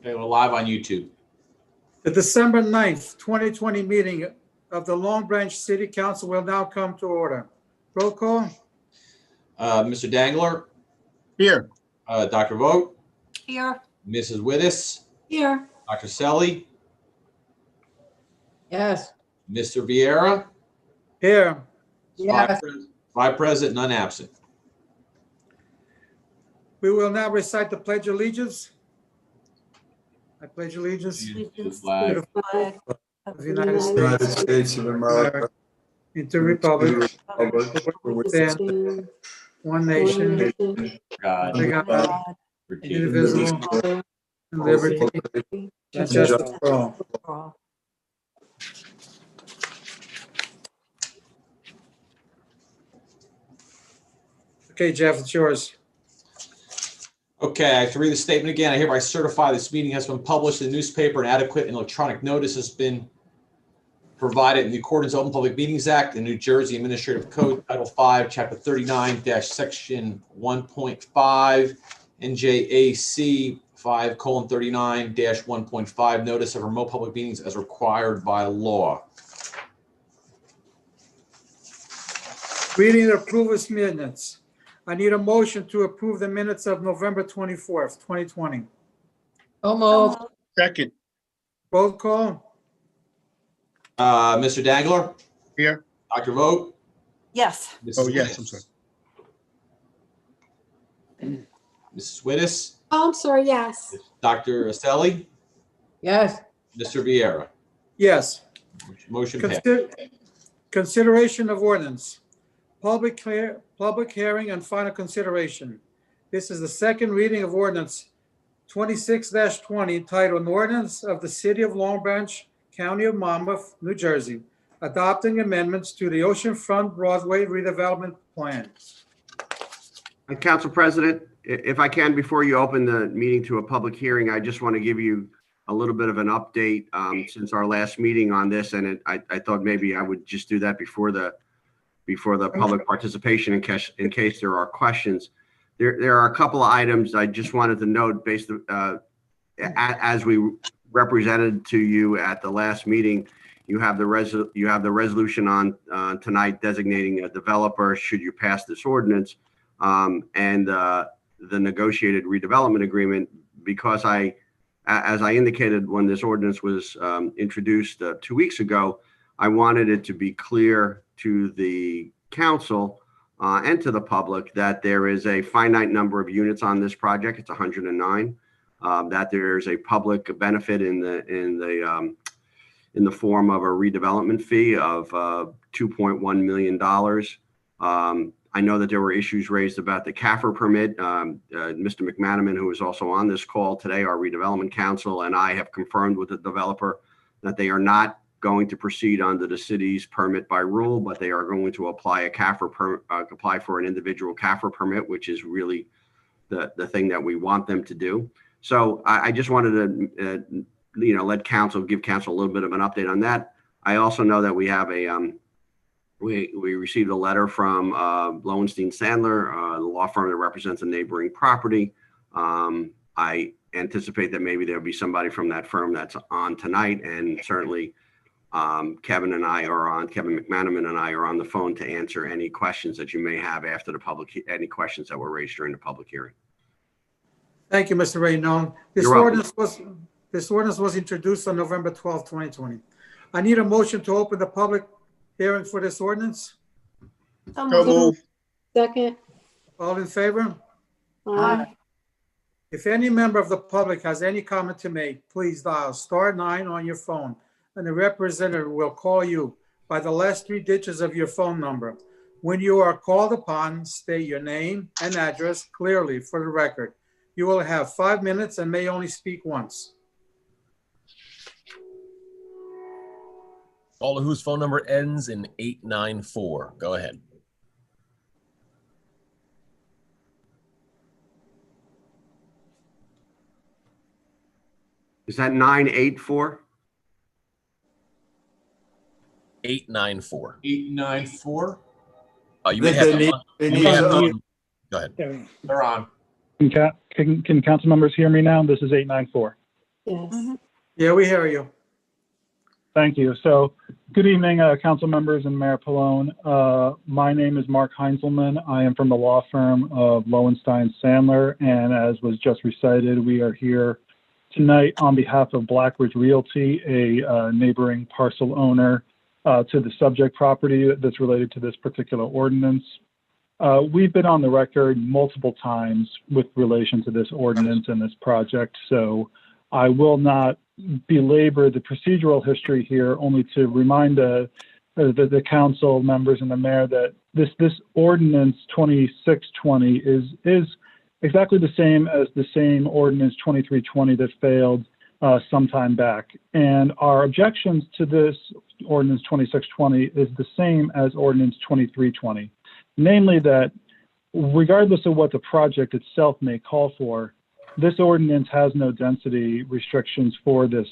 Okay, we're live on YouTube. The December 9th, 2020 meeting of the Long Branch City Council will now come to order. Roll call. Mr. Dangler, Here. Dr. Vogt, Here. Mrs. Wittes, Here. Dr. Selly, Yes. Mr. Vieira. Here. Yes. Five present, none absent. We will now recite the Pledge of Allegiance. I pledge allegiance The to flag the flag Of of the United States of America. and to the republic For which stand one nation, God, under God, indivisible, and liberty and justice for all. Okay, Jeff, it's yours. Okay, I have to read the statement again. I hereby certify this meeting has been published in the newspaper and adequate and electronic notice has been provided in the accordance with the Open Public Meetings Act and New Jersey Administrative Code, Title 5, Chapter 39, Section 1.5, NJAC 5:39-1.5, notice of remote public meetings as required by law. Reading the approved minutes. I need a motion to approve the minutes of November 24th, 2020. So moved. Second. Roll call. Mr. Dangler, Here. Dr. Vogt, Yes. Mrs. Oh, yes, Wittes. I'm sorry. Mrs. Wittes, Oh, I'm sorry, yes. Dr. Selly, Yes. Mr. Vieira. Yes. Motion passed. Consideration of ordinance. Public hearing and final consideration. This is the second reading of ordinance 26-20 titled, an ordinance of the City of Long Branch, County of Monmouth, New Jersey, adopting amendments to the Oceanfront Broadway redevelopment plan. Council President, if I can, before you open the meeting to a public hearing, I just want to give you a little bit of an update since our last meeting on this, and I thought maybe I would just do that before the public participation in case there are questions. There are a couple of items I just wanted to note based as we represented to you at the last meeting. You have the resolution on tonight designating a developer should you pass this ordinance, and the negotiated redevelopment agreement, because as I indicated when this ordinance was introduced 2 weeks ago, I wanted it to be clear to the council and to the public that there is a finite number of units on this project. It's 109. That there's a public benefit in the form of a redevelopment fee of $2.1 million. I know that there were issues raised about the CAFR permit. Mr. McManaman, who is also on this call today, our redevelopment counsel, and I have confirmed with the developer that they are not going to proceed under the city's permit by rule, but they are going to apply apply for an individual CAFR permit, which is really the thing that we want them to do. So I just wanted to, give council a little bit of an update on that. I also know that we have we received a letter from Lowenstein Sandler, the law firm that represents a neighboring property. I anticipate that maybe there'll be somebody from that firm that's on tonight, and certainly Kevin McManaman and I are on the phone to answer any questions that you may have after any questions that were raised during the public hearing. Thank you, Mr. Raynon. This ordinance was introduced on November 12th, 2020. I need a motion to open the public hearing for this ordinance. So moved. Second. All in favor? Aye. If any member of the public has any comment to make, please dial *9 on your phone, and the representative will call you by the last 3 digits of your phone number. When you are called upon, state your name and address clearly for the record. You will have 5 minutes and may only speak once. Caller whose phone number ends in 894. Go ahead. Is that 984? 894. 894. You may have to go ahead. They're on. Can council members hear me now? This is 894. Yes. Yeah, we hear you. Thank you. So, good evening, council members and Mayor Pallone. My name is Mark Heinzelman. I am from the law firm of Lowenstein Sandler, and as was just recited, we are here tonight on behalf of Blackridge Realty, a neighboring parcel owner to the subject property that's related to this particular ordinance. We've been on the record multiple times with relation to this ordinance and this project, so I will not belabor the procedural history here, only to remind the council members and the mayor that this ordinance 2620 is exactly the same as the same ordinance 2320 that failed some time back. And our objections to this ordinance 2620 is the same as ordinance 2320, namely that regardless of what the project itself may call for, this ordinance has no density restrictions for this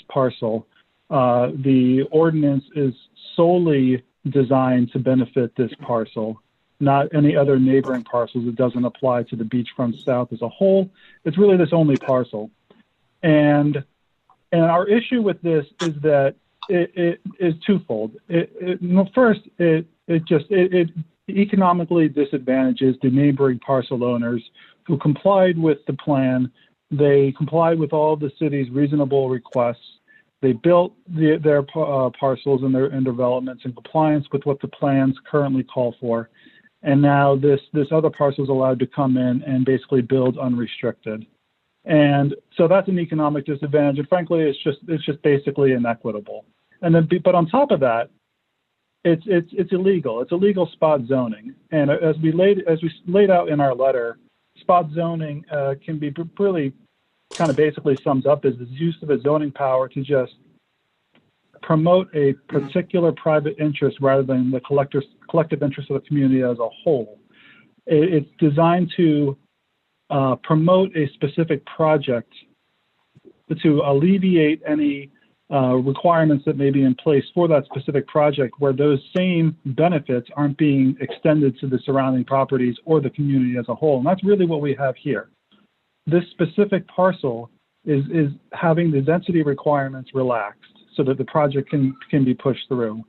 parcel. The ordinance is solely designed to benefit this parcel, not any other neighboring parcels. It doesn't apply to the beachfront south as a whole. It's really this only parcel. And our issue with this is that it is twofold. First, it economically disadvantages the neighboring parcel owners who complied with the plan. They complied with all the city's reasonable requests. They built their parcels and their developments in compliance with what the plans currently call for. And now this other parcel is allowed to come in and basically build unrestricted. And so that's an economic disadvantage. And frankly, it's just basically inequitable. And then, but on top of that, it's illegal. It's illegal spot zoning. And as we laid out in our letter, spot zoning can be really kind of basically summed up as the use of a zoning power to just promote a particular private interest rather than the collective interest of the community as a whole. It's designed to promote a specific project to alleviate any requirements that may be in place for that specific project, where those same benefits aren't being extended to the surrounding properties or the community as a whole. And that's really what we have here. This specific parcel is having the density requirements relaxed so that the project can be pushed through,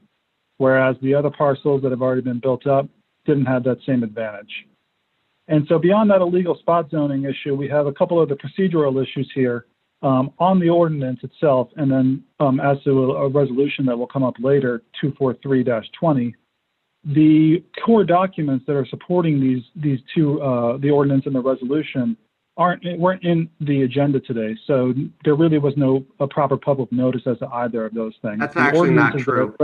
whereas the other parcels that have already been built up didn't have that same advantage. And so beyond that illegal spot zoning issue, we have a couple of the procedural issues here on the ordinance itself, and then as to a resolution that will come up later, 243-20, the core documents that are supporting these two, the ordinance and the resolution, weren't in the agenda today. So there really was a proper public notice as to either of those things. That's actually not true.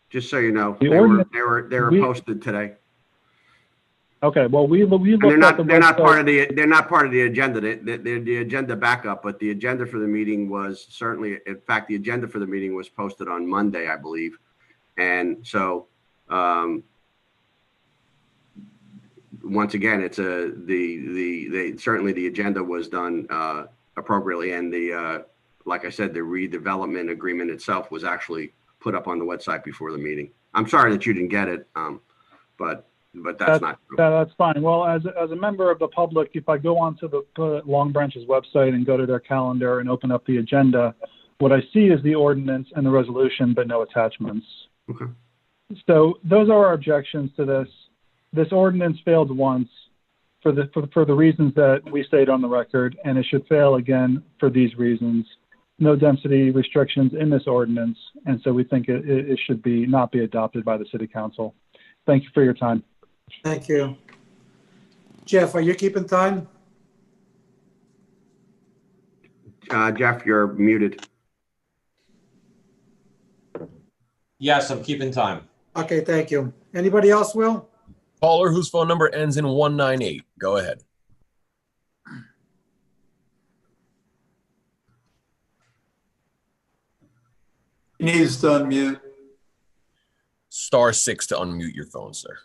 Just so you know, they were posted today. Okay, well, we looked And at the they're not website. they're not part of the agenda. They're the agenda backup, but the agenda for the meeting was certainly, in fact, the agenda for the meeting was posted on Monday, I believe. And so, once again, it's certainly the agenda was done appropriately, and like I said, the redevelopment agreement itself was actually put up on the website before the meeting. I'm sorry that you didn't get it, but that's not true. That's fine. Well, as a member of the public, if I go onto the Long Branch's website and go to their calendar and open up the agenda, what I see is the ordinance and the resolution, but no attachments. Okay. So those are our objections to this. This ordinance failed once for the reasons that we state on the record, and it should fail again for these reasons. No density restrictions in this ordinance, and so we think it should not be adopted by the City Council. Thank you for your time. Thank you. Jeff, are you keeping time? Jeff, you're muted. Yes, I'm keeping time. Okay, thank you. Anybody else, Will? Caller whose phone number ends in 198. Go ahead. He needs to unmute. *6 to unmute your phone, sir.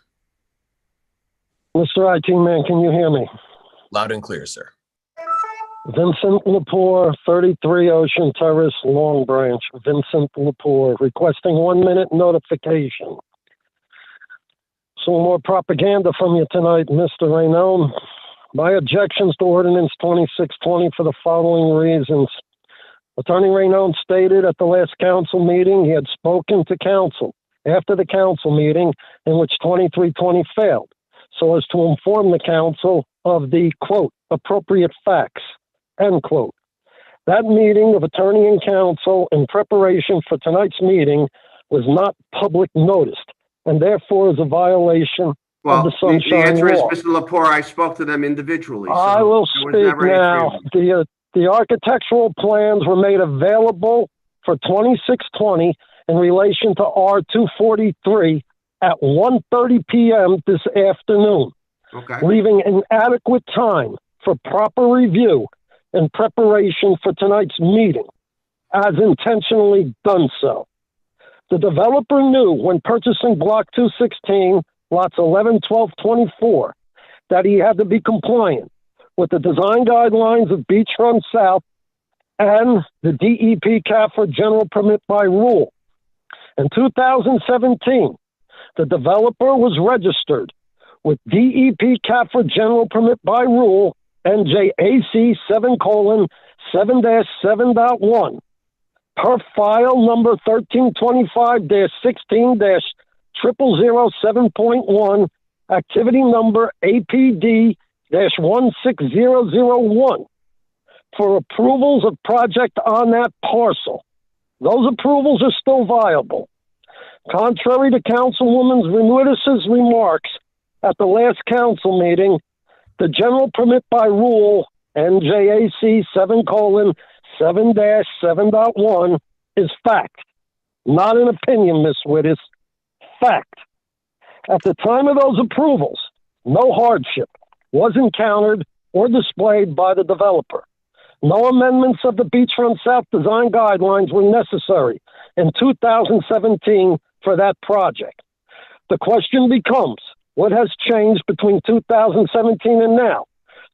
Mr. IT man, can you hear me? Loud and clear, sir. Vincent Lepore, 33 Ocean Terrace, Long Branch. Vincent Lepore, requesting 1 minute notification. Some more propaganda from you tonight, Mr. Raynell. My objections to Ordinance 2620 for the following reasons. Attorney Raynone stated at the last council meeting he had spoken to council after the council meeting in which 2320 failed, so as to inform the council of the, quote, appropriate facts, end quote. That meeting of attorney and counsel in preparation for tonight's meeting was not public noticed, and therefore is a violation Well, of the the Sunshine answer is, Law. Mr. Lepore, I spoke to them individually. so I will there was speak never any now. agreement. The architectural plans were made available for 2620 in relation to R243 at 1:30 p.m. this afternoon, Okay, leaving inadequate time for proper review in preparation for tonight's meeting, as intentionally done so. The developer knew when purchasing Block 216, lots 11, 12, 24, that he had to be compliant with the design guidelines of Beachfront South and the DEP CAFRA General Permit by Rule. In 2017, the developer was registered with DEP CAFRA General Permit by Rule NJAC 7:7-7.1 per file number 1325-16-0007.1, activity number APD-16001 for approvals of project on that parcel. Those approvals are still viable. Contrary to Councilwoman Renutis' remarks at the last council meeting, the general permit by rule NJAC 7:7-7.1 is fact, not an opinion, Ms. Wittes. Fact. At the time of those approvals, no hardship was encountered or displayed by the developer. No amendments of the Beachfront South design guidelines were necessary in 2017 for that project. The question becomes, what has changed between 2017 and now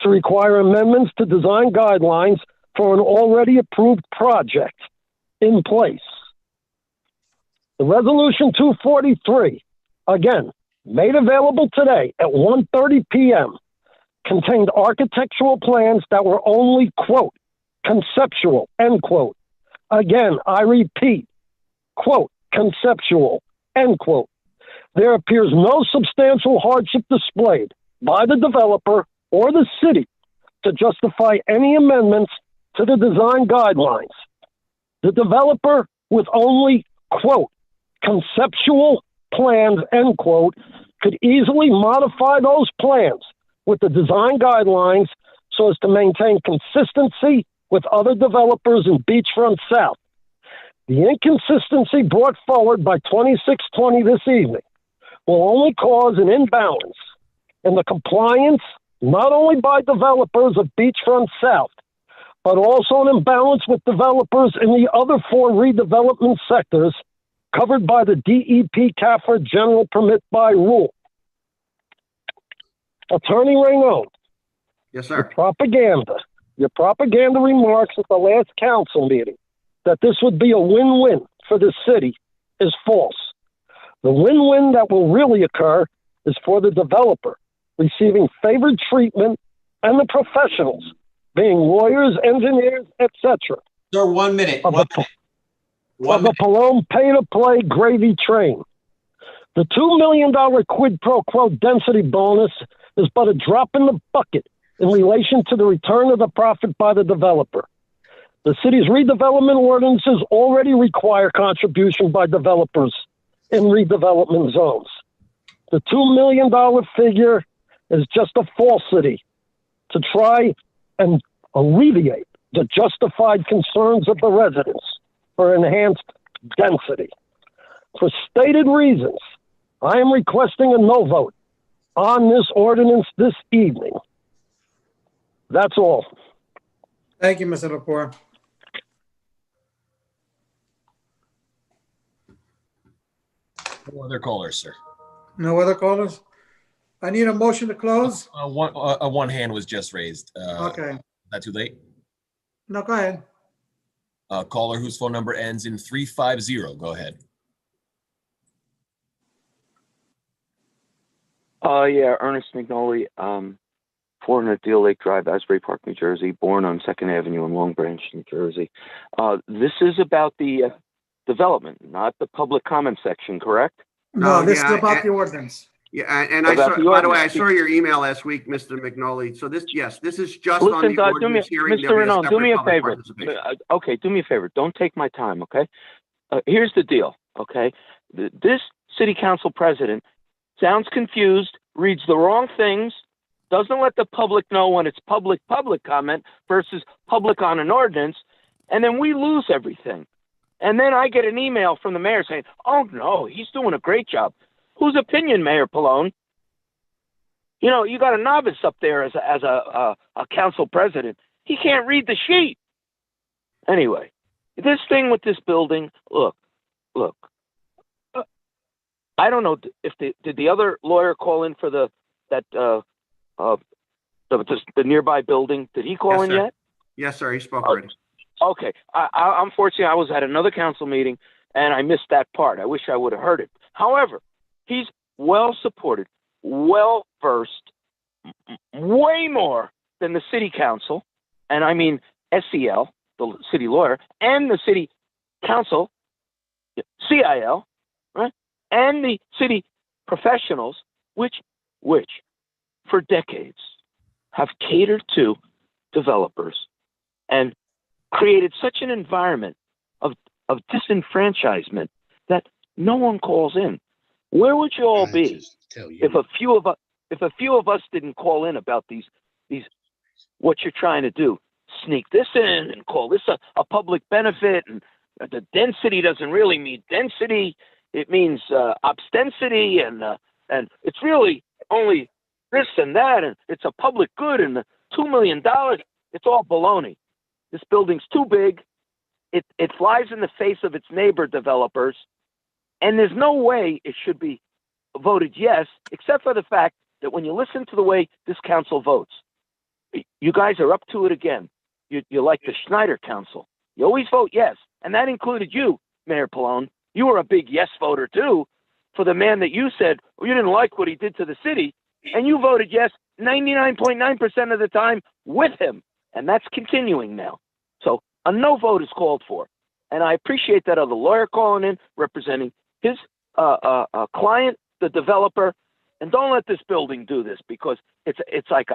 to require amendments to design guidelines for an already approved project in place? The Resolution 243, again, made available today at 1:30 p.m., contained architectural plans that were only, quote, conceptual, end quote. Again, I repeat, quote, conceptual, end quote. There appears no substantial hardship displayed by the developer or the city to justify any amendments to the design guidelines. The developer with only, quote, conceptual plans, end quote, could easily modify those plans with the design guidelines so as to maintain consistency with other developers in Beachfront South. The inconsistency brought forward by 2620 this evening will only cause an imbalance in the compliance not only by developers of Beachfront South, but also an imbalance with developers in the other 4 redevelopment sectors covered by the DEP CAFRA General Permit by Rule. Attorney Raynone, yes, your sir. propaganda remarks at the last council meeting that this would be a win-win for the city is false. The win-win that will really occur is for the developer receiving favored treatment and the professionals, being lawyers, engineers, etc. Sir, 1 minute. Of One the minute. Palome pay-to-play gravy train. The $2 million quid pro quo density bonus is but a drop in the bucket in relation to the return of the profit by the developer. The city's redevelopment ordinances already require contribution by developers in redevelopment zones. The $2 million figure is just a falsity to try and alleviate the justified concerns of the residents for enhanced density. For stated reasons, I am requesting a no vote on this ordinance this evening. That's all. Thank you, Mr. Lepore. No other callers, sir. No other callers? I need a motion to close. One hand was just raised. Okay. Is that too late? No, go ahead. Caller whose phone number ends in 350. Go ahead. Yeah, Ernest McNolly. 400 Deal Lake Drive, Asbury Park, New Jersey, born on 2nd Avenue in Long Branch, New Jersey. This is about the development, not the public comment section, correct? No, this is yeah, about the ordinance. Yeah, and I About saw, the by the way, I ordinance. saw your email last week, Mr. McNulty. So this, yes, this is just on Listen, the do me, ordinance hearing. Mr. There'll be a Renaud, do me separate a public favor. participation. Okay, do me a favor. Don't take my time, okay? Here's the deal, okay? This city council president sounds confused, reads the wrong things, doesn't let the public know when it's public comment versus public on an ordinance, and then we lose everything. And then I get an email from the mayor saying, oh, no, he's doing a great job. Whose opinion, Mayor Pallone? You know, you got a novice up there as a council president. He can't read the sheet. Anyway, this thing with this building, look. I don't know if did the other lawyer call in for the nearby building? Did he call in yet? Yes, sir. He spoke already. Okay. Unfortunately, I was at another council meeting and I missed that part. I wish I would have heard it. However, he's well supported, well versed, way more than the city council, and I mean SEL, the city lawyer, and the city council, CIL, right, and the city professionals, which for decades have catered to developers and created such an environment of disenfranchisement that no one calls in. Where would you all be if a few of us didn't call in about these what you're trying to do? Sneak this in and call this a public benefit, and the density doesn't really mean density; it means obstensity, and it's really only this and that, and it's a public good, and the $2 million. It's all baloney. This building's too big. It flies in the face of its neighbor developers, and there's no way it should be voted yes, except for the fact that when you listen to the way this council votes, you guys are up to it again. You're like the Schneider Council. You always vote yes, and that included you, Mayor Pallone. You were a big yes voter, too, for the man that you said you didn't like what he did to the city, and you voted yes 99.9% of the time with him, and that's continuing now. So a no vote is called for, and I appreciate that other lawyer calling in, representing his client, the developer, and don't let this building do this, because it's like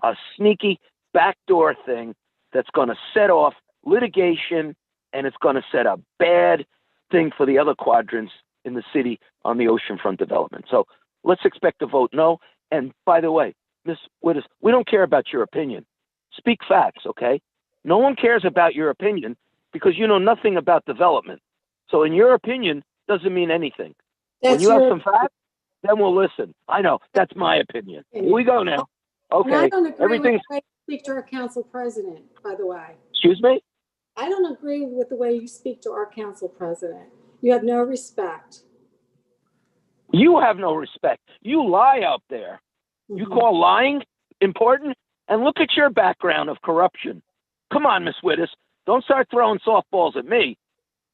a sneaky backdoor thing that's going to set off litigation, and it's going to set a bad thing for the other quadrants in the city on the oceanfront development. So let's expect a vote no. And by the way, Ms. Wittes, we don't care about your opinion. Speak facts, okay? No one cares about your opinion because you know nothing about development. So in your opinion doesn't mean anything. When you have some facts, then we'll listen. I know, that's my opinion. Here we go now. And I Okay, don't agree everything's, with the way you speak to our council president, by the way. excuse me? I don't agree with the way you speak to our council president. You have no respect. You have no respect. You lie out there. You call lying important? And look at your background of corruption. Come on, Miss Wittes. Don't start throwing softballs at me.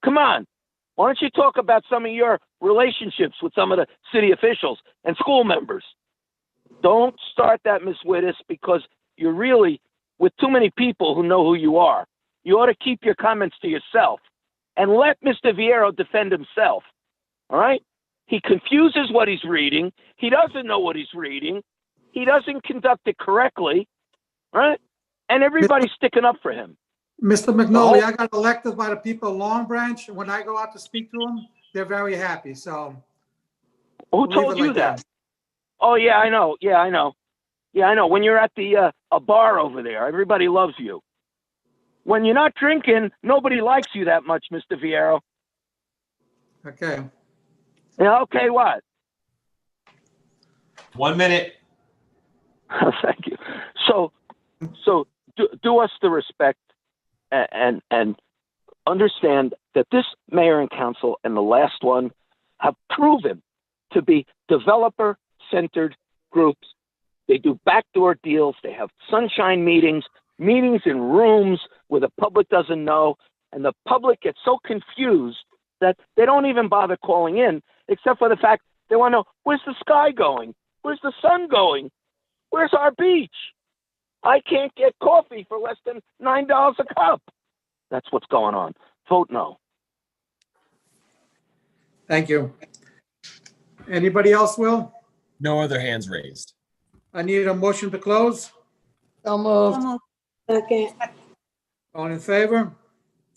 Come on. Why don't you talk about some of your relationships with some of the city officials and school members? Don't start that, Miss Wittes, because you're really with too many people who know who you are. You ought to keep your comments to yourself and let Mr. Viero defend himself. All right? He confuses what he's reading. He doesn't know what he's reading. He doesn't conduct it correctly. Right? And everybody's sticking up for him. Mr. McNulty, I got elected by the people of Long Branch. When I go out to speak to them, they're very happy. So who told you that? Oh, yeah, I know. Yeah, I know. Yeah, I know. When you're at the a bar over there, everybody loves you. When you're not drinking, nobody likes you that much, Mr. Viero. Okay. Yeah, okay, what? 1 minute. Thank you. So do us the respect and understand that this mayor and council and the last one have proven to be developer-centered groups. They do backdoor deals. They have sunshine meetings in rooms where the public doesn't know, and the public gets so confused that they don't even bother calling in, except for the fact they want to know, where's the sky going? Where's the sun going? Where's our beach? I can't get coffee for less than $9 a cup. That's what's going on. Vote no. Thank you. Anybody else, Will? No other hands raised. I need a motion to close. So moved. Second. All in favor?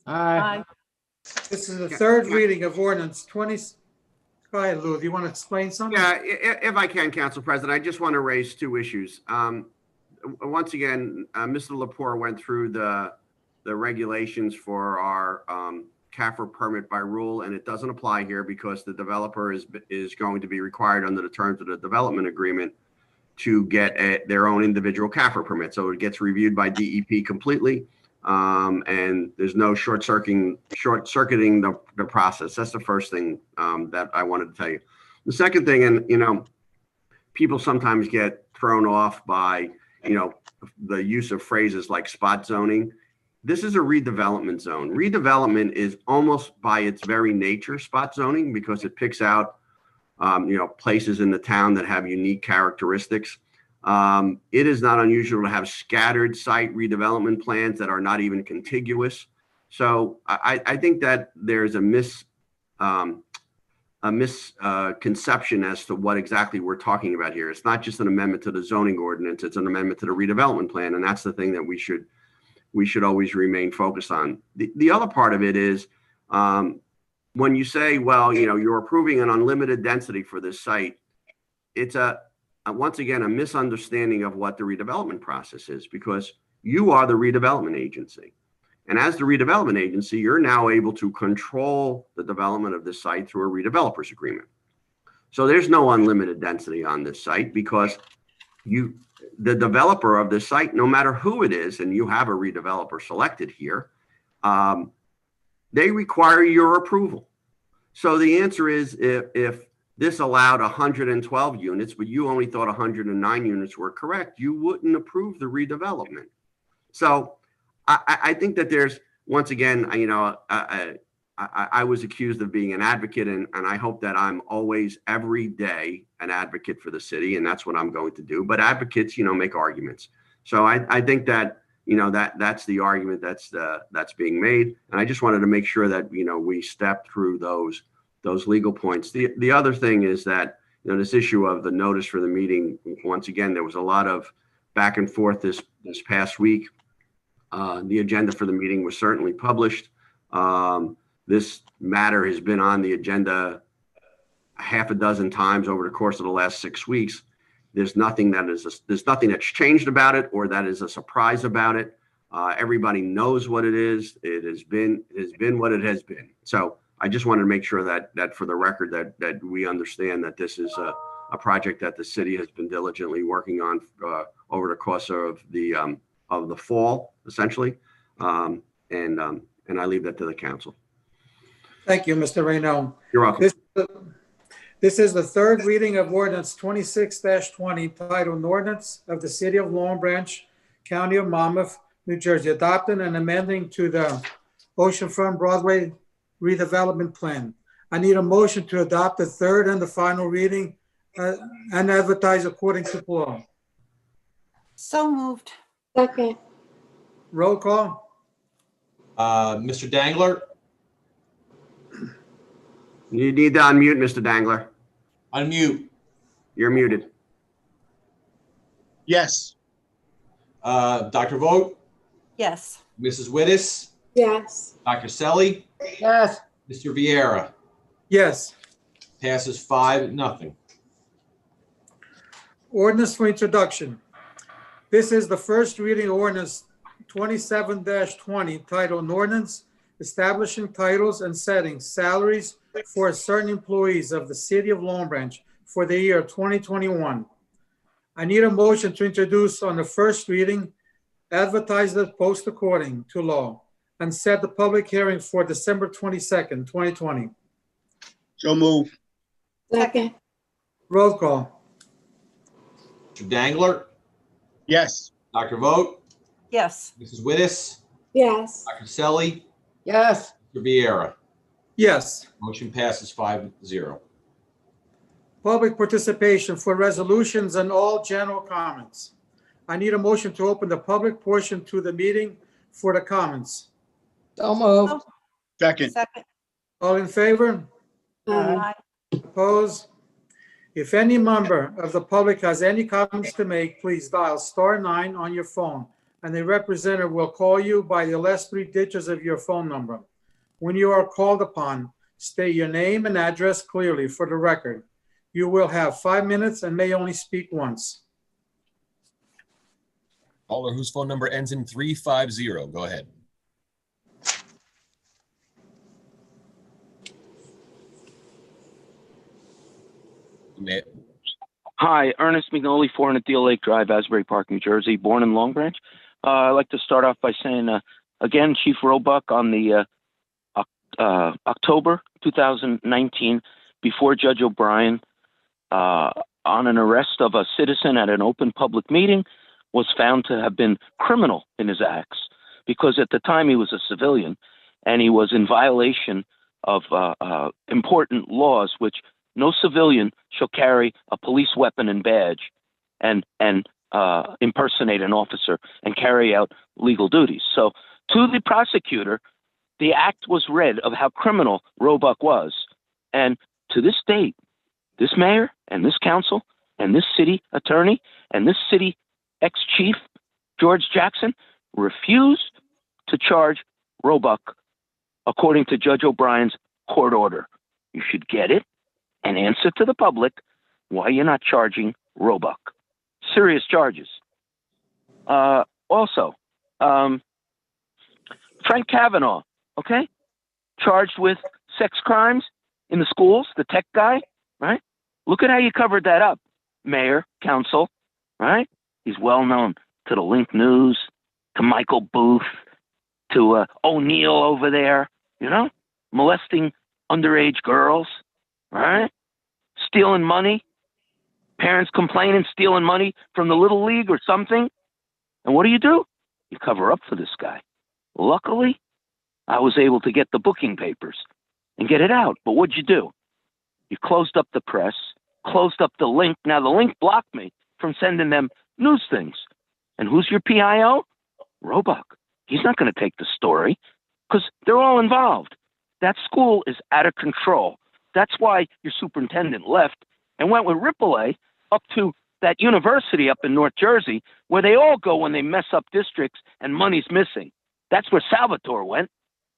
Aye. This is the third reading of ordinance 20. Go ahead, Lou. Do you want to explain something? Yeah, if I can, Council President, I just want to raise two issues. Once again, Mr. Lepore went through the regulations for our CAFR permit by rule, and it doesn't apply here because the developer is going to be required under the terms of the development agreement to get their own individual CAFR permit. So it gets reviewed by DEP completely, and there's no short-circuiting the process. That's the first thing that I wanted to tell you. The second thing, and people sometimes get thrown off by the use of phrases like spot zoning. This is a redevelopment zone. Redevelopment is almost by its very nature spot zoning because it picks out places in the town that have unique characteristics. It is not unusual to have scattered site redevelopment plans that are not even contiguous. So I think that there's a misconception as to what exactly we're talking about here. It's not just an amendment to the zoning ordinance, it's an amendment to the redevelopment plan, and that's the thing that we should always remain focused on. The other part of it is when you say, well, you're approving an unlimited density for this site, it's once again a misunderstanding of what the redevelopment process is, because you are the redevelopment agency. And as the redevelopment agency, you're now able to control the development of this site through a redevelopers agreement. So there's no unlimited density on this site because the developer of this site, no matter who it is, and you have a redeveloper selected here, they require your approval. So the answer is if this allowed 112 units, but you only thought 109 units were correct, you wouldn't approve the redevelopment. So I think that there's, once again, I was accused of being an advocate, and I hope that I'm always, every day, an advocate for the city, and that's what I'm going to do. But advocates, make arguments. So I think that, that's the argument that's being made. And I just wanted to make sure that, we step through those legal points. The other thing is that, this issue of the notice for the meeting, once again, there was a lot of back and forth this past week. The agenda for the meeting was certainly published. This matter has been on the agenda half a dozen times over the course of the last 6 weeks. There's nothing that's changed about it or that is a surprise about it. Everybody knows what it is. It has been what it has been. So I just wanted to make sure that for the record that we understand that this is a project that the city has been diligently working on over the course of the fall, essentially. And I leave that to the council. Thank you, Mr. Reno. You're welcome. This is the third reading of ordinance 26-20, titled an ordinance of the city of Long Branch, county of Monmouth, New Jersey, adopting and amending to the Oceanfront Broadway redevelopment plan. I need a motion to adopt the third and the final reading and advertise according to law. So moved. Second. Roll call. Mr. Dangler, You need to unmute, Mr. Dangler. unmute. You're muted. Yes. Dr. Vogt, Yes. Mrs. Wittes, Yes. Dr. Selly, Yes. Mr. Viera. Yes. Passes 5-0. Ordinance for introduction. This is the first reading of ordinance 27-20, titled an ordinance establishing titles and setting salaries for certain employees of the city of Long Branch for the year 2021. I need a motion to introduce on the first reading, advertise the post according to law, and set the public hearing for December 22nd, 2020. So move. Second. Roll call. Mr. Dangler, Yes. Dr. Vogt, Yes. Mrs. Wittes, Yes. Dr. Selly, Yes. Mr. Viera. Yes. Motion passes 5-0. Public participation for resolutions and all general comments. I need a motion to open the public portion to the meeting for the comments. So moved. Second. Second. All in favor? Aye. Opposed? If any member of the public has any comments to make, please dial *9 on your phone, and a representative will call you by the last 3 digits of your phone number. When you are called upon, state your name and address clearly for the record. You will have 5 minutes and may only speak once. Caller whose phone number ends in 350, go ahead. Hi, Ernest McNolly, 400 Deal Lake Drive, Asbury Park, New Jersey, born in Long Branch. I'd like to start off by saying, again, Chief Roebuck, on the October 2019, before Judge O'Brien, on an arrest of a citizen at an open public meeting, was found to have been criminal in his acts, because at the time he was a civilian and he was in violation of important laws, which no civilian shall carry a police weapon and badge and impersonate an officer and carry out legal duties. So to the prosecutor, the act was read of how criminal Roebuck was. And to this date, this mayor and this council and this city attorney and this city ex-chief, George Jackson, refused to charge Roebuck according to Judge O'Brien's court order. You should get it and answer to the public why you're not charging Roebuck. Serious charges. Also, Frank Kavanaugh, okay? Charged with sex crimes in the schools, the tech guy, right? Look at how you covered that up, mayor, council, right? He's well known to the Link News, to Michael Booth, to O'Neill over there, you know, molesting underage girls, right? Stealing money, parents complaining, stealing money from the Little League or something. And what do? You cover up for this guy. Luckily, I was able to get the booking papers and get it out. But what'd you do? You closed up the press, closed up the Link. Now, the Link blocked me from sending them news things. And who's your PIO? Roebuck. He's not going to take the story because they're all involved. That school is out of control. That's why your superintendent left and went with Ripple up to that university up in North Jersey, where they all go when they mess up districts and money's missing. That's where Salvatore went,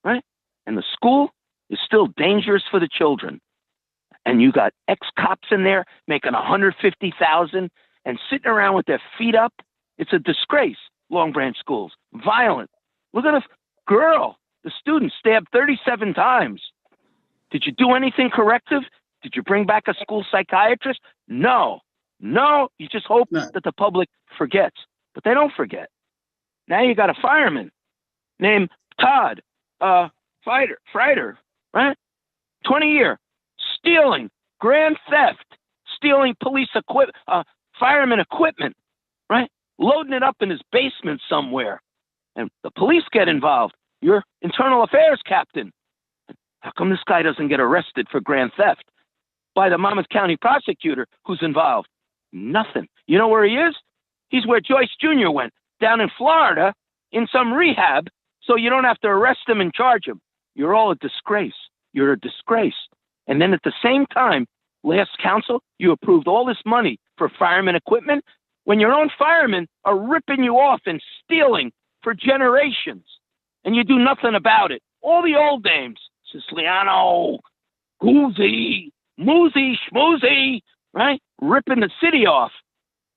right? And the school is still dangerous for the children. And you got ex-cops in there making $150,000 and sitting around with their feet up. It's a disgrace. Long Branch schools, violent. Look at the girl, the student stabbed 37 times. Did you do anything corrective? Did you bring back a school psychiatrist? No. You just hope that the public forgets, but they don't forget. Now you got a fireman named Todd Frieder, right? 20-year, stealing, grand theft, stealing police equipment, fireman equipment, right? Loading it up in his basement somewhere. And the police get involved. Your internal affairs captain. How come this guy doesn't get arrested for grand theft by the Monmouth County prosecutor who's involved? Nothing. You know where he is? He's where Joyce Jr. went, down in Florida, in some rehab, so you don't have to arrest him and charge him. You're all a disgrace. You're a disgrace. And then at the same time, last council, you approved all this money for fireman equipment when your own firemen are ripping you off and stealing for generations, and you do nothing about it. All the old names, Siciliano, Guzzi, Muzi, Schmoozy, right? Ripping the city off.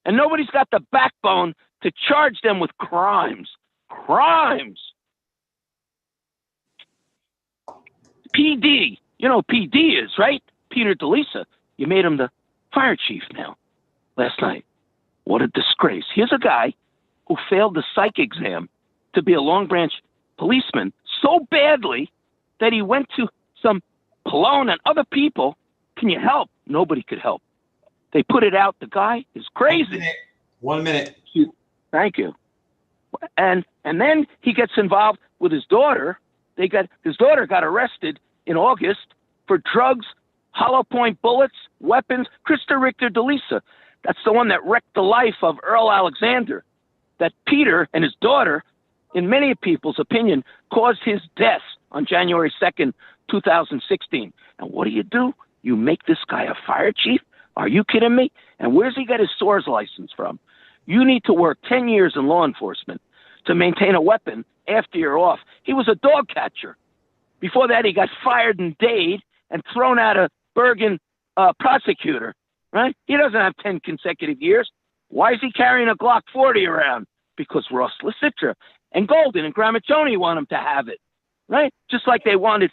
And nobody's got the backbone to charge them with crimes. Crimes. PD. You know who PD is, right? Peter DeLisa. You made him the fire chief now, last night. What a disgrace. Here's a guy who failed the psych exam to be a Long Branch policeman so badly that he went to some Pallone and other people. Can you help? Nobody could help. They put it out. The guy is crazy. 1 minute. Thank you. And then he gets involved with his daughter. His daughter got arrested in August for drugs, hollow point bullets, weapons. Krista Richter DeLisa. That's the one that wrecked the life of Earl Alexander. that Peter and his daughter, in many people's opinion, caused his death on January 2nd, 2016. And what do? You make this guy a fire chief? Are you kidding me? And where's he got his SOARS license from? You need to work 10 years in law enforcement to maintain a weapon after you're off. He was a dog catcher. Before that, he got fired in Dade and thrown out of Bergen prosecutor, right? He doesn't have 10 consecutive years. Why is he carrying a Glock 40 around? Because Ross Lasitra and Golden and Gramaccioni want him to have it, right? Just like they wanted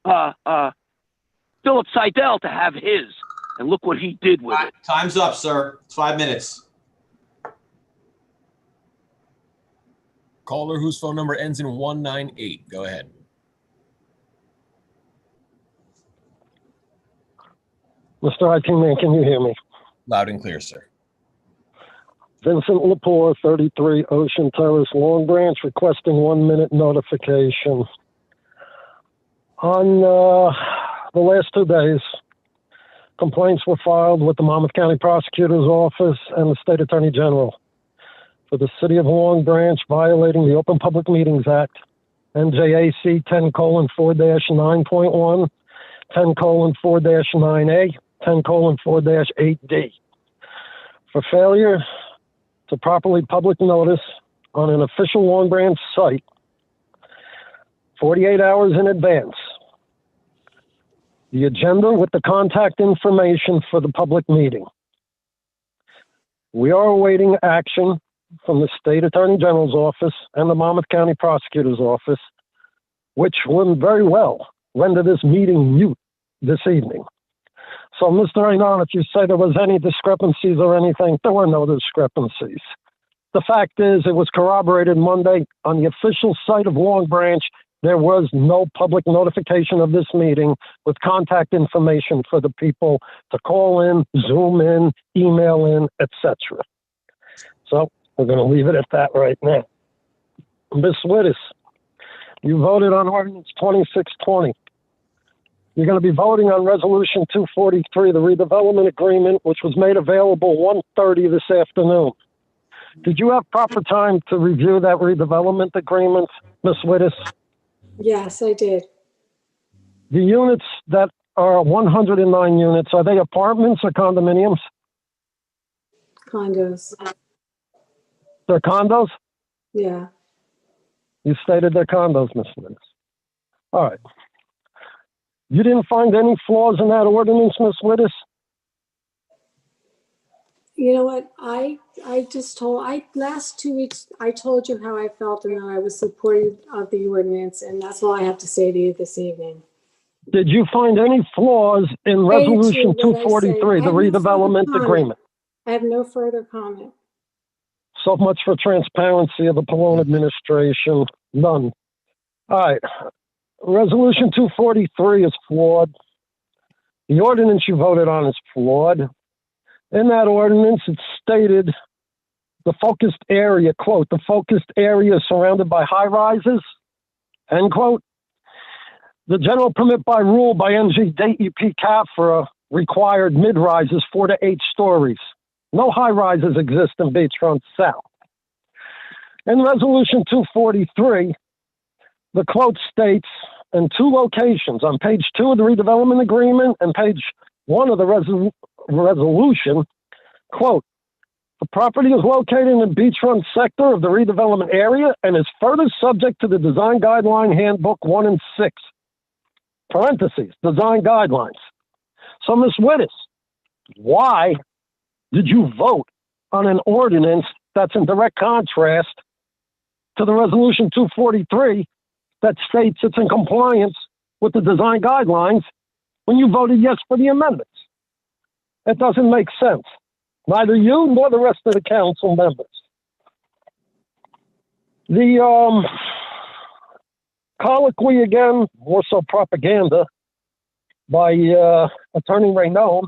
Philip Seidel to have his. And look what he did with it. Time's up, sir. It's 5 minutes. Caller whose phone number ends in 198. Go ahead. Mr. IT Man, can you hear me? Loud and clear, sir. Vincent Lepore, 33 Ocean Terrace, Long Branch, requesting 1 minute notification. On the last 2 days, complaints were filed with the Monmouth County Prosecutor's Office and the State Attorney General for the City of Long Branch violating the Open Public Meetings Act, NJAC 10:4-9.1, 10:4-9A, 10:4-8D, for failure to properly public notice on an official Long Branch site 48 hours in advance the agenda with the contact information for the public meeting. We are awaiting action from the State Attorney General's office and the Monmouth County Prosecutor's Office, which would very well render this meeting mute this evening. So, Mr. Raynon, if you say there was any discrepancies or anything, there were no discrepancies. The fact is, it was corroborated Monday on the official site of Long Branch. There was no public notification of this meeting with contact information for the people to call in, Zoom in, email in, etc. So we're going to leave it at that right now. Ms. Wittes, you voted on Ordinance 2620. You're going to be voting on Resolution 243, the redevelopment agreement, which was made available 1:30 this afternoon. Did you have proper time to review that redevelopment agreement, Ms. Wittes? Yes, I did. The units that are 109 units, are they apartments or condominiums? Condos. They're condos? Yeah. You stated they're condos, Ms. Wittes. All right. You didn't find any flaws in that ordinance, Ms. Wittes? You know what? Last 2 weeks, I told you how I felt and that I was supportive of the ordinance, and that's all I have to say to you this evening. Did you find any flaws in Resolution 243, the redevelopment agreement? I have no further comment. So much for transparency of the Pallone administration. None. All right. Resolution 243 is flawed. The ordinance you voted on is flawed. In that ordinance, it's stated the focused area, quote, the focused area is surrounded by high rises, end quote. The general permit by rule by NG DEP CAFRA required mid-rise is 4 to 8 stories. No high rises exist in Beachfront South. In Resolution 243, the quote states in 2 locations, on page 2 of the redevelopment agreement and page 1 of the resolution, quote, the property is located in the beachfront sector of the redevelopment area and is further subject to the Design Guideline Handbook 1 and 6, parentheses, Design Guidelines. So, Ms. Wittes, why did you vote on an ordinance that's in direct contrast to the Resolution 243 that states it's in compliance with the Design Guidelines when you voted yes for the amendments? It doesn't make sense. Neither you nor the rest of the council members. The colloquy again, more so propaganda, by Attorney Raynon.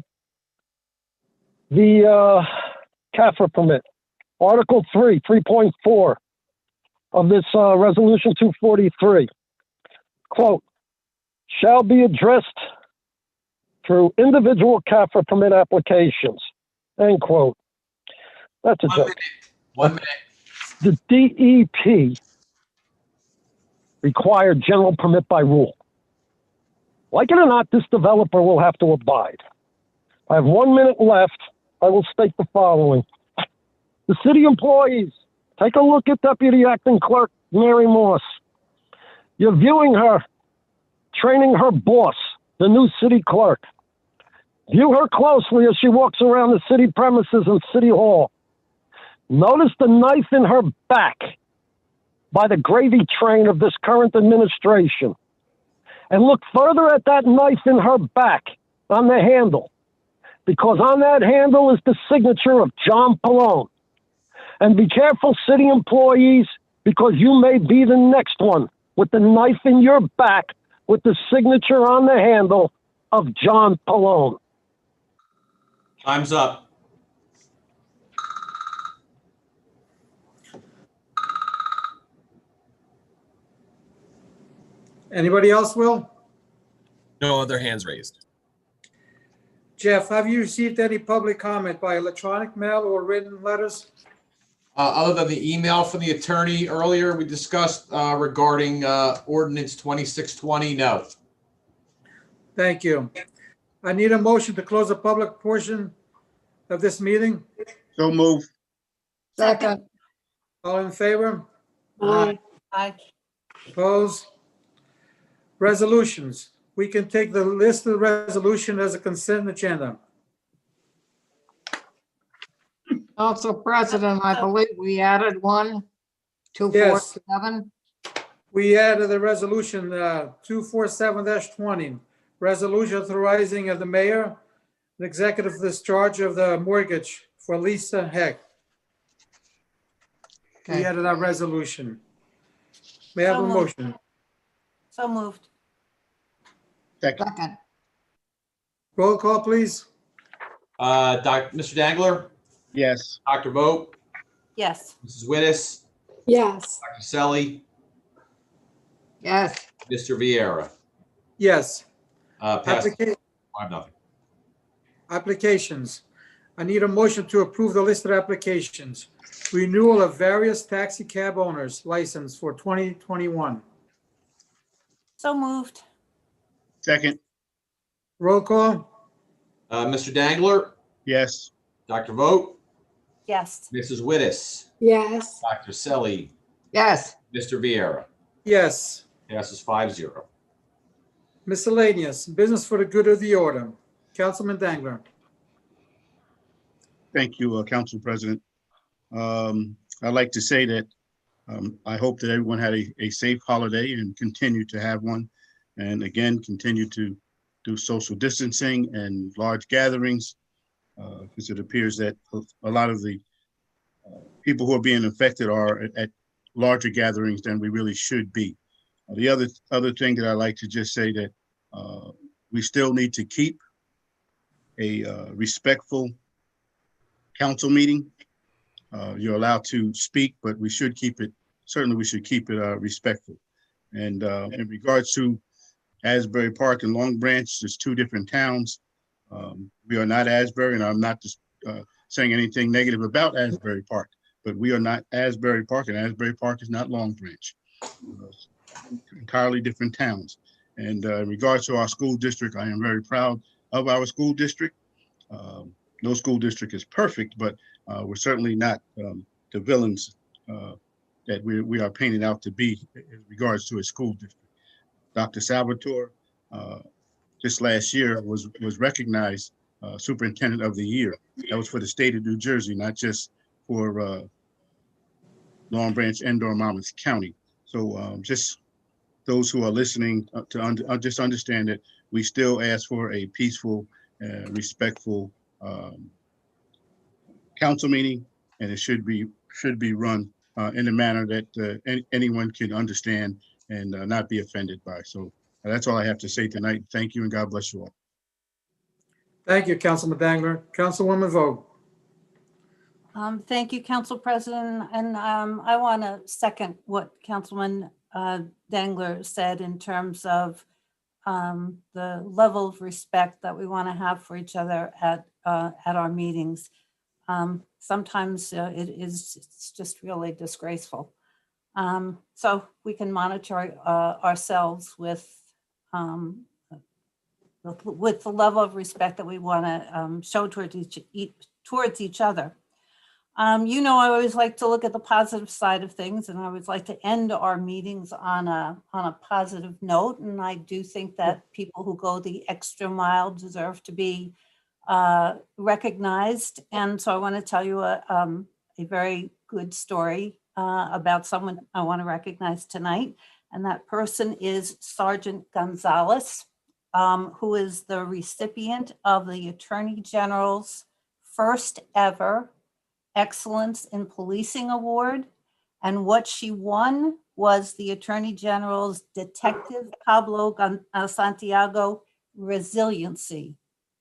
The CAFRA permit, Article 3, 3.4 of this Resolution 243, quote, shall be addressed through individual CAFRA permit applications, end quote. That's a joke. 1 minute. the DEP required general permit by rule. Like it or not, this developer will have to abide. I have 1 minute left. I will state the following. The city employees, take a look at Deputy Acting Clerk Mary Moss. You're viewing her, training her boss, the new city clerk. View her closely as she walks around the city premises and City Hall. Notice the knife in her back by the gravy train of this current administration. And look further at that knife in her back on the handle, because on that handle is the signature of John Pallone. And be careful, city employees, because you may be the next one with the knife in your back with the signature on the handle of John Pallone. Time's up. Anybody else, Will? No other hands raised. Jeff, have you received any public comment by electronic mail or written letters? Other than the email from the attorney earlier we discussed regarding Ordinance 2620, no. Thank you. I need a motion to close the public portion of this meeting. So move. Second. All in favor? Aye. Aye. Opposed? Resolutions. We can take the list of resolution as a consent agenda. Council President, I believe we added one, Yes. 247. We added the resolution 247-20, resolution authorizing of the mayor the executive discharge of the mortgage for Lisa Heck. We Okay. added that resolution. May I have a So moved. motion? So moved. Second. Second. Roll call, please. Mr. Dangler, Yes. Dr. Vogt, Yes. Mrs. Wittes, Yes. Dr. Selly, Yes. Mr. Vieira. Yes. Passed Applica- 5-0. Applications. I need a motion to approve the listed applications. Renewal of various taxi cab owners license for 2021. So moved. Second. Roll call. Mr. Dangler, Yes. Dr. Vogt, Yes. Mrs. Wittes, Yes. Dr. Selly, Yes. Mr. Vieira. Yes. Passes 5-0. Miscellaneous. Business for the good of the order. Councilman Dangler. Thank you, Council President. I'd like to say that I hope that everyone had a safe holiday and continue to have one. And again, continue to do social distancing and large gatherings, because it appears that a lot of the people who are being infected are at larger gatherings than we really should be. The other thing that I'd like to just say that we still need to keep a respectful council meeting. You're allowed to speak, but we should keep it, certainly we should keep it respectful. And in regards to Asbury Park and Long Branch, there's two different towns. We are not Asbury, and I'm not just saying anything negative about Asbury Park, but we are not Asbury Park, and Asbury Park is not Long Branch. Entirely different towns. And in regards to our school district, I am very proud of our school district. No school district is perfect, but we're certainly not the villains that we are painted out to be in regards to a school district. Dr. Salvatore, just last year was recognized Superintendent of the Year. That was for the state of New Jersey, not just for Long Branch and Monmouth County. So just those who are listening to just understand that we still ask for a peaceful, respectful council meeting, and it should be run in a manner that anyone can understand and not be offended by. So that's all I have to say tonight. Thank you, and God bless you all. Thank you, Councilman Dangler. Councilwoman Vogt. Thank you, Council President. And I want to second what Councilman Dangler said in terms of the level of respect that we want to have for each other at our meetings. Sometimes it's just really disgraceful. So we can monitor ourselves with the level of respect that we want to show towards each other. You know, I always like to look at the positive side of things, and I always like to end our meetings on a positive note. And I do think that people who go the extra mile deserve to be recognized. And so I want to tell you a very good story about someone I want to recognize tonight. And that person is Sergeant Gonzalez, who is the recipient of the Attorney General's first ever Excellence in Policing Award. And what she won was the Attorney General's Detective Pablo Santiago Resiliency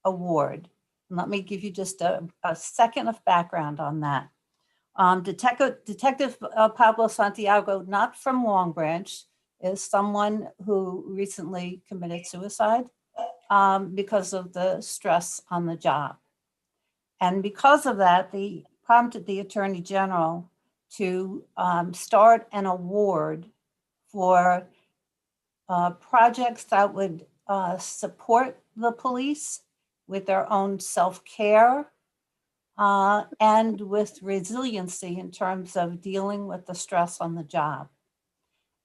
Award. And let me give you just a second of background on that. Detective Pablo Santiago, not from Long Branch, is someone who recently committed suicide because of the stress on the job. And because of that, they prompted the Attorney General to start an award for projects that would support the police with their own self-care and with resiliency in terms of dealing with the stress on the job.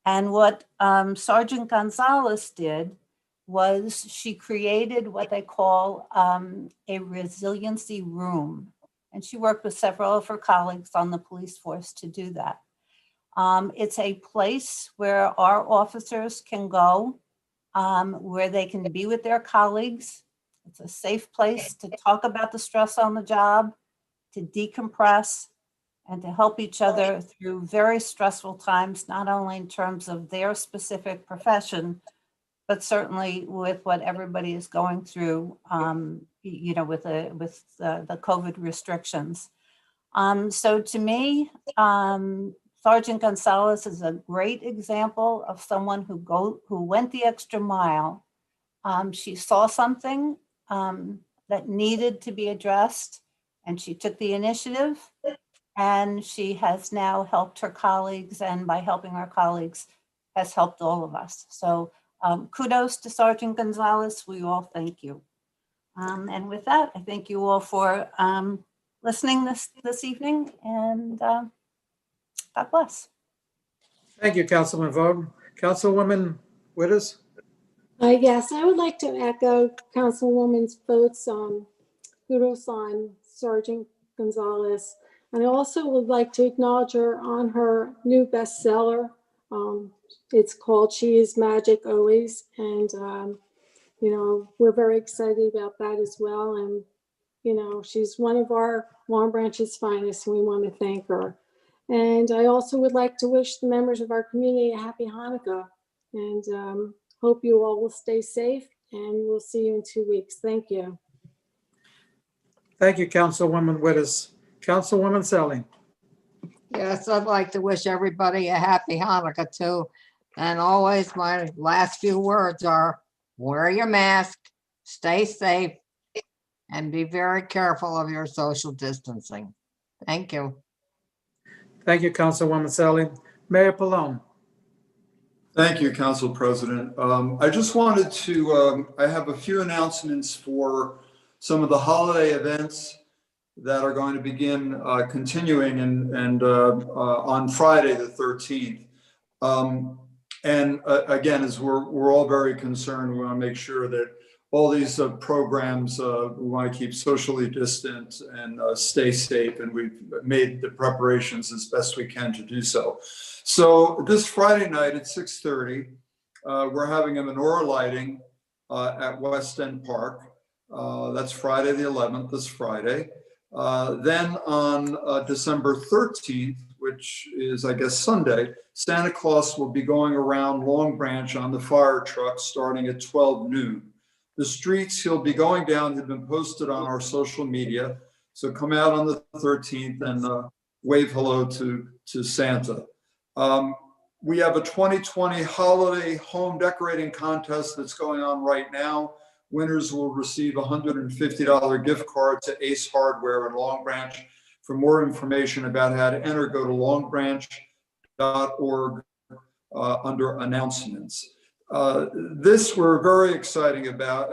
And what Sergeant Gonzalez did was she created what they call a resiliency room. And she worked with several of her colleagues on the police force to do that. It's a place where our officers can go, where they can be with their colleagues. It's a safe place to talk about the stress on the job, to decompress, and to help each other through very stressful times, not only in terms of their specific profession, but certainly with what everybody is going through, you know, with the COVID restrictions. So to me, Sergeant Gonzalez is a great example of someone who went the extra mile. She saw something that needed to be addressed, and she took the initiative, and she has now helped her colleagues, and by helping our colleagues, has helped all of us. So kudos to Sergeant Gonzalez. We all thank you. And with that, I thank you all for listening this evening, and God bless. Thank you, Councilman Vogt. Councilwoman Witters? Yes, I would like to echo Councilwoman Vogt's kudos on Sergeant Gonzalez. And I also would like to acknowledge her on her new bestseller. It's called She is Magic Always. And, you know, we're very excited about that as well. And, you know, she's one of our Long Branch's finest, and we want to thank her. And I also would like to wish the members of our community a happy Hanukkah, and hope you all will stay safe, and we'll see you in 2 weeks. Thank you. Thank you, Councilwoman Witters. Councilwoman Selly. Yes, I'd like to wish everybody a happy Hanukkah too. And always my last few words are wear your mask, stay safe, and be very careful of your social distancing. Thank you. Thank you, Councilwoman Selly. Mayor Pallone. Thank you, Council President. I just wanted to, I have a few announcements for some of the holiday events that are going to begin continuing and on Friday the 13th. And again, as we're all very concerned, we want to make sure that all these programs, we want to keep socially distant and stay safe, and we've made the preparations as best we can to do so. So this Friday night at 6:30, we're having a menorah lighting at West End Park. That's Friday the 11th, this Friday. Then on December 13th, which is, I guess, Sunday, Santa Claus will be going around Long Branch on the fire truck starting at 12 noon. The streets he'll be going down have been posted on our social media. So come out on the 13th and wave hello to Santa. We have a 2020 holiday home decorating contest that's going on right now. Winners will receive a $150 gift card to Ace Hardware in Long Branch. For more information about how to enter, go to longbranch.org under announcements. This we're very excited about.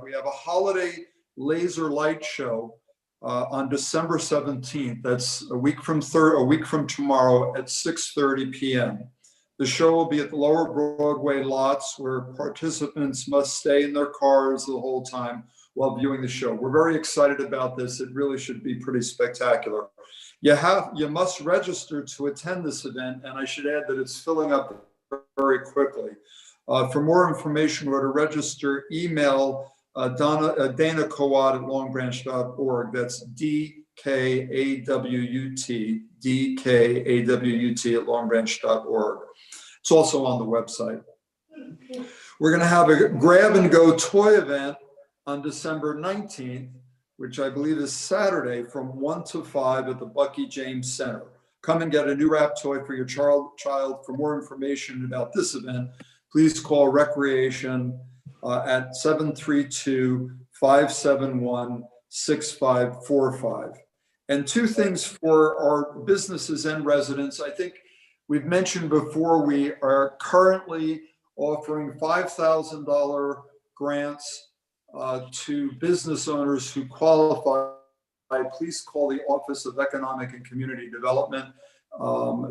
We have a holiday laser light show on December 17th. That's a week from tomorrow at 6:30 p.m. The show will be at the Lower Broadway lots, where participants must stay in their cars the whole time while viewing the show. We're very excited about this. It really should be pretty spectacular. You must register to attend this event, and I should add that it's filling up very quickly. For more information or to register, email Dana Kawat at longbranch.org. That's DKAWUT at longbranch.org. It's also on the website. We're going to have a grab and go toy event on December 19th, which I believe is Saturday, from 1 to 5 at the Bucky James Center. Come and get a new wrap toy for your child. For more information about this event, please call Recreation at 732-571-6545. And two things for our businesses and residents. I think we've mentioned before, we are currently offering $5,000 grants to business owners who qualify. Please call the Office of Economic and Community Development.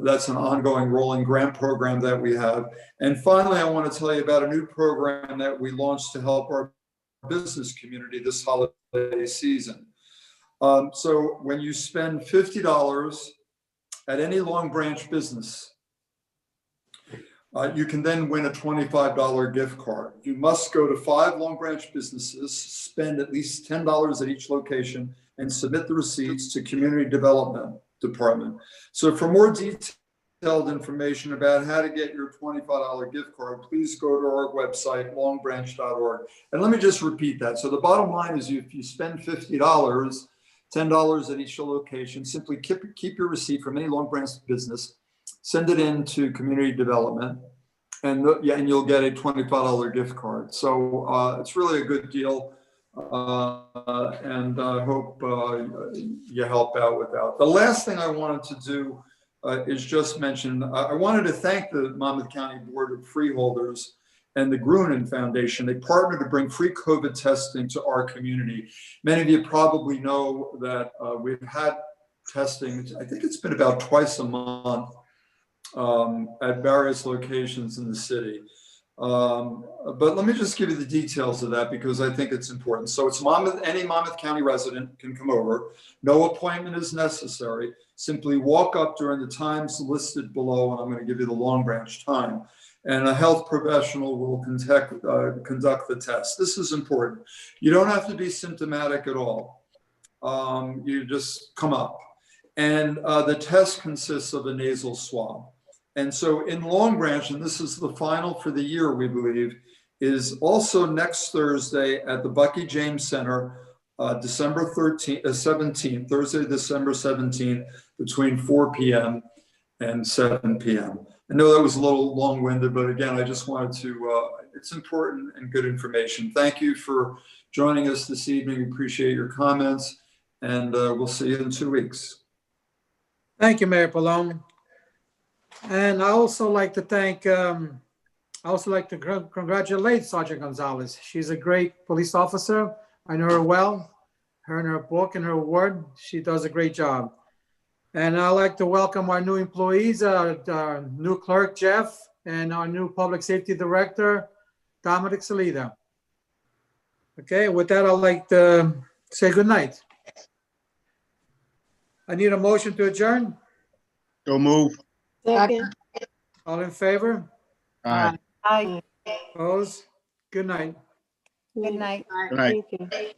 That's an ongoing rolling grant program that we have. And finally, I want to tell you about a new program that we launched to help our business community this holiday season. So when you spend $50 at any Long Branch business, you can then win a $25 gift card. You must go to 5 Long Branch businesses, spend at least $10 at each location, and submit the receipts to Community Development Department. So for more detailed information about how to get your $25 gift card, please go to our website, longbranch.org. And let me just repeat that. So the bottom line is, if you spend $50, $10 at each location, simply keep your receipt from any Long Branch business, send it in to Community Development, and you'll get a $25 gift card. So it's really a good deal. And I hope you help out with that. The last thing I wanted to do is just mention, I wanted to thank the Monmouth County Board of Freeholders and the Grunin Foundation. They partnered to bring free COVID testing to our community. Many of you probably know that we've had testing, I think it's been about twice a month at various locations in the city. But let me just give you the details of that, because I think it's important. So it's any Monmouth County resident can come over. No appointment is necessary. Simply walk up during the times listed below, and I'm going to give you the Long Branch time. And a health professional will conduct the test. This is important. You don't have to be symptomatic at all. You just come up. And the test consists of a nasal swab. And so in Long Branch, and this is the final for the year, we believe, is also next Thursday at the Bucky James Center, December 17th, Thursday, December 17th, between 4 p.m. and 7 p.m. I know that was a little long-winded, but again, I just wanted to, it's important and good information. Thank you for joining us this evening. We appreciate your comments, and we'll see you in 2 weeks. Thank you, Mayor Pallone. And I also like to congratulate Sergeant Gonzalez. She's a great police officer. I know her well, her and her book and her award. She does a great job. And I'd like to welcome our new employees, our new clerk, Jeff, and our new public safety director, Dominic Salida. Okay, with that, I'd like to say good night. I need a motion to adjourn. Go move. Second. All in favor? Aye. Aye. Opposed? Good night. Good night. Good night. Thank you.